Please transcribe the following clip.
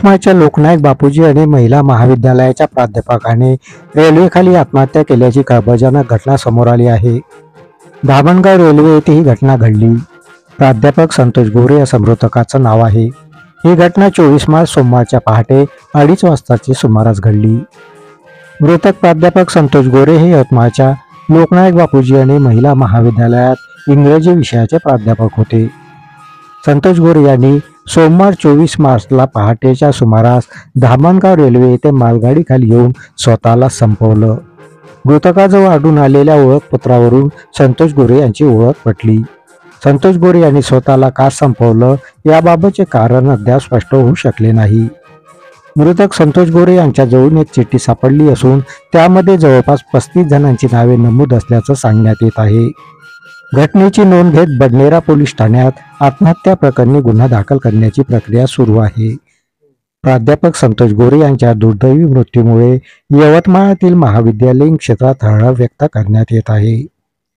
यवतमाळच्या लोकनायक बापूजी आणि महिला महाविद्यालयाच्या प्राध्यापकाने रेल्वेखाली आत्महत्या केल्याची खळबळजनक घटना समोर आली आहे. धामणगाव रेल्वे येथे ही घटना घडली. प्राध्यापक संतोष गोरे या मृतकाचं नाव आहे. ही घटना 24 मार्च सोमवारच्या पहाटे 2:30 वाजताची सुमारास घडली. मृतक प्राध्यापक संतोष गोरे हे यवतमाळच्या लोकनायक बापूजी आणि महिला महाविद्यालयात इंग्रजी विषयाचे प्राध्यापक होते. संतोष गोरे यांनी सोमवार 24 मार्चला पहाटेच्या सुमारास धामणगाव रेल्वे येथे मालगाडीखाली येऊन स्वतःला संपवलं. मृतकाजवळ आढळून आलेल्या ओळखपत्रावरून संतोष गोरे यांची ओळख पटली. संतोष गोरे यांनी स्वतःला का संपवलं याबाबतचे कारण अद्याप स्पष्ट होऊ शकले नाही. मृतक संतोष गोरे यांच्याजवळून एक चिठ्ठी सापडली असून त्यामध्ये जवळपास 35 जणांची नावे नमूद असल्याचं सांगण्यात येत आहे. घटनेची नोंद घेत बडनेरा पोलीस ठाण्यात आत्महत्या प्रकरणी गुन्हा दाखल करण्याची प्रक्रिया सुरू आहे. प्राध्यापक संतोष गोरे यांच्या दुर्दैवी मृत्यूमुळे यवतमाळातील महाविद्यालयीन क्षेत्रात हळहळ व्यक्त करण्यात येत आहे.